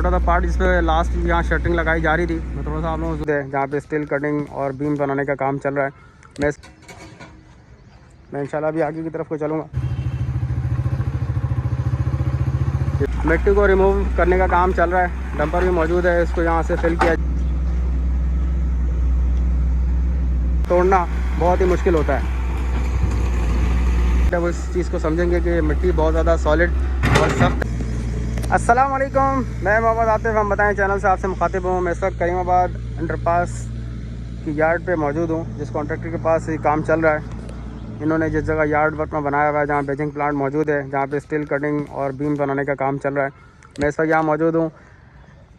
छोटा सा पार्ट जिस पे लास्ट यहाँ शटरिंग लगाई जा रही थी, मैं थोड़ा सा आप लोगों को जहाँ पे स्टील कटिंग और बीम बनाने का काम चल रहा है। मैं इंशाल्लाह अभी आगे की तरफ को चलूँगा। मिट्टी को रिमूव करने का काम चल रहा है, डंपर भी मौजूद है, इसको यहाँ से फिल किया। तोड़ना बहुत ही मुश्किल होता है, जब इस चीज़ को समझेंगे कि मिट्टी बहुत ज़्यादा सॉलिड और सख्त। अस्सलाम वालेकुम, मैं मोहम्मद आतिफ, हम बताएं चैनल से आपसे मुखातिब हूँ। मैं इस वक्त करीमाबाद अंडरपास की यार्ड पे मौजूद हूँ, जिस कॉन्ट्रैक्टर के पास ये काम चल रहा है। इन्होंने जिस जगह यार्ड वर्क में बनाया हुआ है, जहाँ बेजिंग प्लांट मौजूद है, जहाँ पे स्टील कटिंग और बीम बनाने का काम चल रहा है, मैं इस वक्त यहाँ मौजूद हूँ।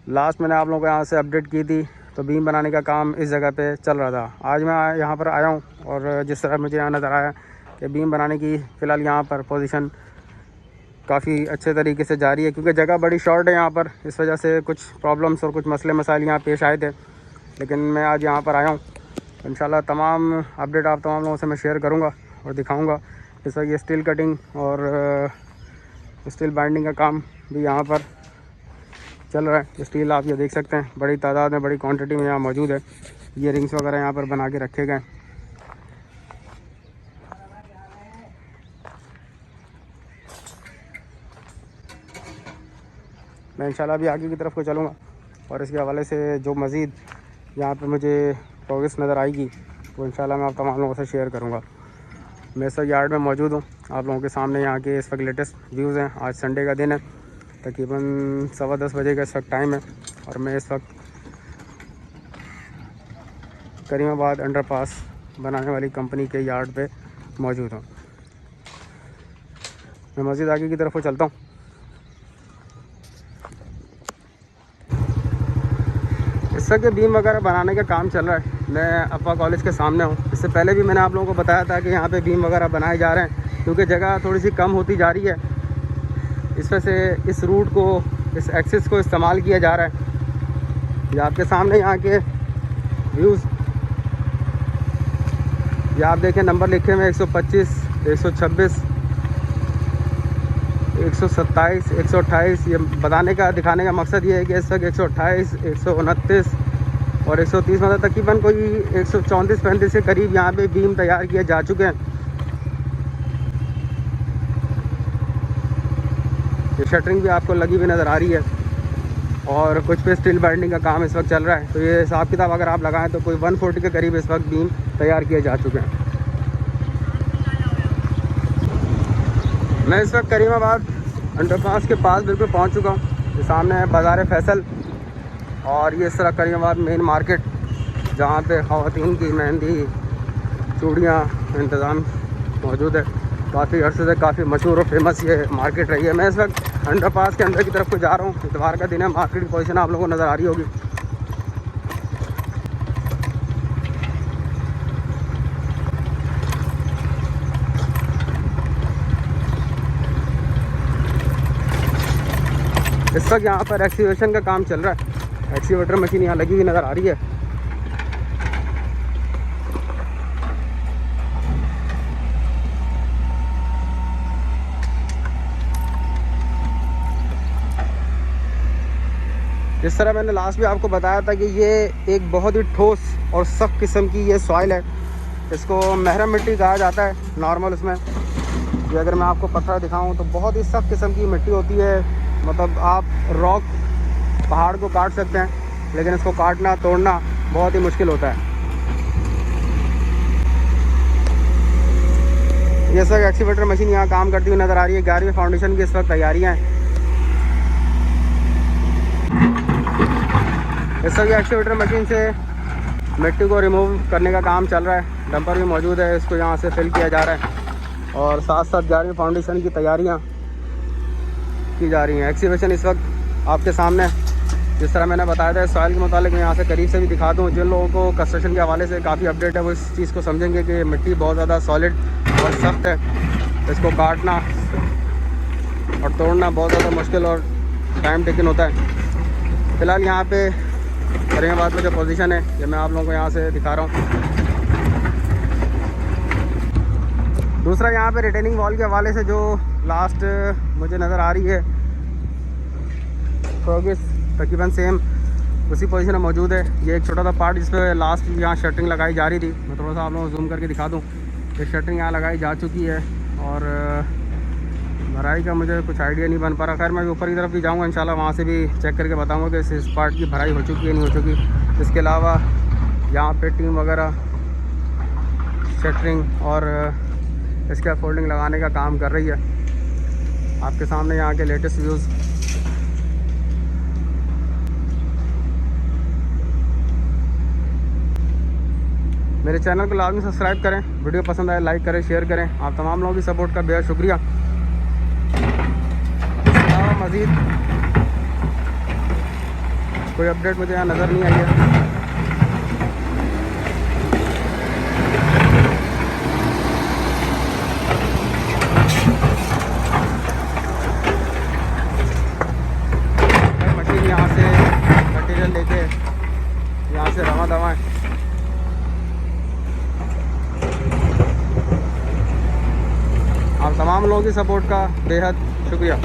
लास्ट मैंने आप लोगों को यहाँ से अपडेट की थी, तो बीम बनाने का काम इस जगह पे चल रहा था। आज मैं यहाँ पर आया हूँ और जिस तरह मुझे यहाँ नज़र आया कि बीम बनाने की फ़िलहाल यहाँ पर पोजीशन काफ़ी अच्छे तरीके से जारी है, क्योंकि जगह बड़ी शॉर्ट है यहाँ पर। इस वजह से कुछ प्रॉब्लम्स और कुछ मसले मसाइल यहाँ पेश आए थे, लेकिन मैं आज यहाँ पर आया हूँ। इंशाल्लाह तमाम अपडेट आप तमाम लोगों से मैं शेयर करूँगा और दिखाऊँगा। इस वक्त ये स्टील कटिंग और स्टील बाइंडिंग का काम भी यहाँ पर चल रहा है। स्टील आप ये देख सकते हैं, बड़ी तादाद में, बड़ी क्वांटिटी में यहाँ मौजूद है। ये रिंग्स वगैरह यहाँ पर बना के रखे गए। मैं इंशाल्लाह अभी आगे की तरफ को चलूँगा और इसके हवाले से जो मज़ीद यहाँ पे मुझे प्रोग्रेस नज़र आएगी वो इंशाल्लाह मैं आप तमाम लोगों से शेयर करूँगा। मैं इस वक्त यार्ड में मौजूद हूँ, आप लोगों के सामने यहाँ के इस वक्त लेटेस्ट व्यूज़ हैं। आज संडे का दिन है, तकरीबन 10:15 बजे का इस वक्त टाइम है और मैं इस वक्त करीमाबाद अंडरपास बनाने वाली कंपनी के यार्ड पे मौजूद हूँ। मैं मज़ीद आगे की तरफ को चलता हूँ। इस वक्त बीम वगैरह बनाने का काम चल रहा है। मैं अफवा कॉलेज के सामने हूँ। इससे पहले भी मैंने आप लोगों को बताया था कि यहाँ पे बीम वगैरह बनाए जा रहे हैं, क्योंकि जगह थोड़ी सी कम होती जा रही है। इस वजह से इस रूट को, इस एक्सिस को इस्तेमाल किया जा रहा है। ये आपके सामने यहाँ के व्यूज़, ये आप देखें, नंबर लिखे हुए 125, 126, 127, 128। ये बताने का, दिखाने का मकसद ये है कि इस वक्त 128, 129 और 130, मतलब तकरीबन कोई 134-135 के करीब यहाँ पे बीम तैयार किए जा चुके हैं। ये शटरिंग भी आपको लगी हुई नज़र आ रही है और कुछ पे स्टील बाइंडिंग का काम इस वक्त चल रहा है। तो ये हिसाब किताब अगर आप लगाएं तो कोई 140 के करीब इस वक्त बीम तैयार किए जा चुके हैं। मैं इस वक्त करीमाबाद अंडरपास के पास बिल्कुल पहुंच चुका हूं। ये सामने है बाज़ार फैसल और ये इस तरह करीमाबाद मेन मार्केट, जहां पे ख़वातीन की मेहंदी, चूड़ियां इंतज़ाम मौजूद है। काफ़ी अरसे से काफ़ी मशहूर और फेमस ये मार्केट रही है। मैं इस वक्त अंडरपास के अंदर की तरफ को जा रहा हूँ। इतवार का दिन है, मार्केट की पोजीशन आप लोगों को नज़र आ रही होगी। इस वक्त यहाँ पर एक्सीवेशन का काम चल रहा है। एक्सीवेटर मशीन यहाँ लगी हुई नज़र आ रही है। जिस तरह मैंने लास्ट में आपको बताया था कि ये एक बहुत ही ठोस और सख्त किस्म की ये सॉइल है। इसको महरम मिट्टी कहा जाता है नॉर्मल। इसमें ये अगर मैं आपको पत्थर दिखाऊं तो बहुत ही सख्त किस्म की मिट्टी होती है। मतलब आप रॉक, पहाड़ को काट सकते हैं, लेकिन इसको काटना, तोड़ना बहुत ही मुश्किल होता है। ये सब एक्सीवेटर मशीन यहाँ काम करती हुई नज़र आ रही है। 11वीं फाउंडेशन की इस वक्त तैयारियाँ हैं। इस वक्त एक्सीवेटर मशीन से मिट्टी को रिमूव करने का काम चल रहा है। डंपर भी मौजूद है, इसको यहाँ से फिल किया जा रहा है और साथ साथ 11वीं फाउंडेशन की तैयारियाँ की जा रही हैं। एक्सीवेशन इस वक्त आपके सामने, जिस तरह मैंने बताया था सॉइल के मुतालिक, मैं यहाँ से करीब से भी दिखा दूँ। जिन लोगों को कंस्ट्रक्शन के हवाले से काफ़ी अपडेट है वो इस चीज़ को समझेंगे कि मिट्टी बहुत ज़्यादा सॉलिड और सख्त है। इसको काटना और तोड़ना बहुत ज़्यादा मुश्किल और टाइम टेकन होता है। फ़िलहाल यहाँ पे करीमाबाद में जो पोजीशन है, ये मैं आप लोगों को यहाँ से दिखा रहा हूँ। दूसरा यहाँ पे रिटेनिंग वॉल के हवाले से जो लास्ट मुझे नज़र आ रही है प्रोग्रेस तकरीबन सेम उसी पोजीशन में मौजूद है। ये एक छोटा सा पार्ट जिस पर लास्ट यहाँ शटरिंग लगाई जा रही थी, मैं थोड़ा सा आप लोगों को जूम करके दिखा दूँ। ये शटरिंग यहाँ लगाई जा चुकी है और भराई का मुझे कुछ आइडिया नहीं बन पा रहा। खैर मैं ऊपर की तरफ भी जाऊँगा इंशाल्लाह, वहाँ से भी चेक करके बताऊँगा कि इस पार्ट की भराई हो चुकी है नहीं हो चुकी। इसके अलावा यहाँ पे टीम वगैरह शटरिंग और इसके फोल्डिंग लगाने का काम कर रही है। आपके सामने यहाँ के लेटेस्ट व्यूज़। मेरे चैनल को लाजमी सब्सक्राइब करें, वीडियो पसंद आए लाइक करें, शेयर करें। आप तमाम लोगों की सपोर्ट का बेहद शुक्रिया। इसके अलावा मज़ीद कोई अपडेट मुझे यहाँ नज़र नहीं आई है। मशीन यहाँ से मटेरियल लेके यहाँ से रवा दवाएँ। आप तमाम लोगों की सपोर्ट का बेहद शुक्रिया।